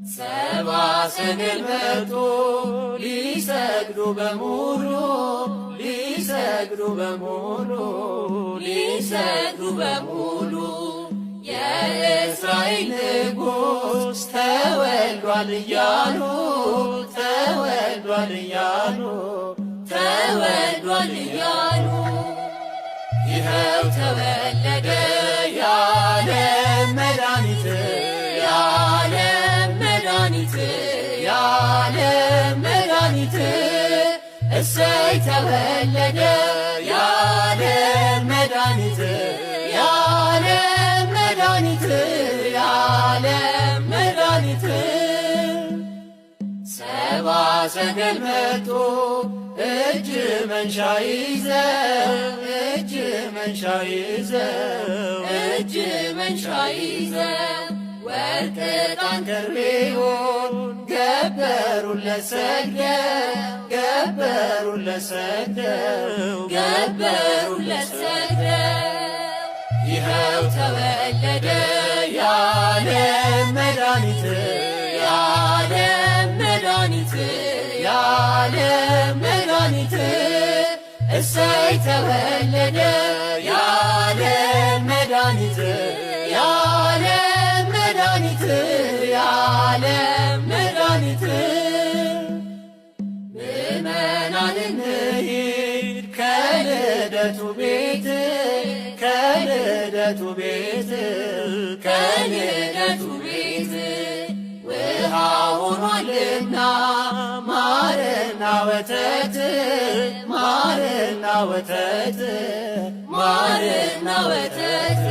ሰብአ ሰገል መጡ ሊሰግዱ በሙሉ ሊሰግዱ በሙሉ ሊሰግዱ በሙሉ የእስራኤል ንጉሥ ተወልዷል እያሉ ተወልዷል እያሉ ተወልዷል እያሉ ይኸው ተወለደ የዓለም መድኃኒት የዓለም መድኃኒት የዓለም መድኃኒት እሰይ ተወለደ የዓለም መድኃኒት የዓለም መድኃኒት የዓለም መድኃኒት ሰብአ ሰገል መጡ እጅ መንሻ ይዘው እጅ መንሻ ይዘው እጅ መንሻ ይዘው ወርቅ ዕጣን ከርቤውን ገበሩለት ሰግደው ገበሩለት ሰግደው ገበሩለት ሰግደው ይኸው ተወለደ የዓለም መድኃኒት የዓለም መድኃኒት የዓለም መድኃኒት እሰይ ተወለደ የዓለም መድኃኒት የዓለም መድኃኒት የዓለም መድኃኒት ምእመናን እንሂድ ከልደቱ ቤት ከልደቱ ቤት ከልደቱ ቤት ውሃ ሆኗልና ማርና ወተት ማርና ወተት ማርና ወተት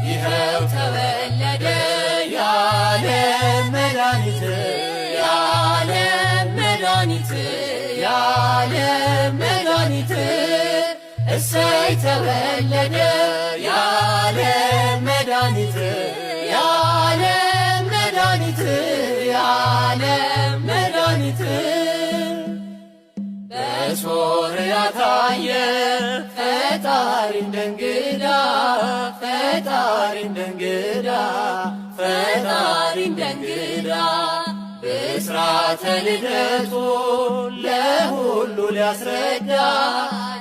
ይኸው ተወለደ የዓለም መድኃኒት የዓለም መድኃኒት የዓለም መድኃኒት እሰይ ተወለደ የዓለም መድኃኒት የዓለም መድኃኒት የዓለም መድኃኒት በሶርያ ታየ ፈጣሪ እንደ እንግዳ ፈጣሪ እንደ እንግዳ ፈጣሪ እንደ እንግዳ ብስራተ ልደቱ ለሁሉ ሊያስረዳ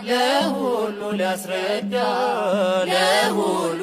ለሁሉ ሊያስረዳ ለሁሉ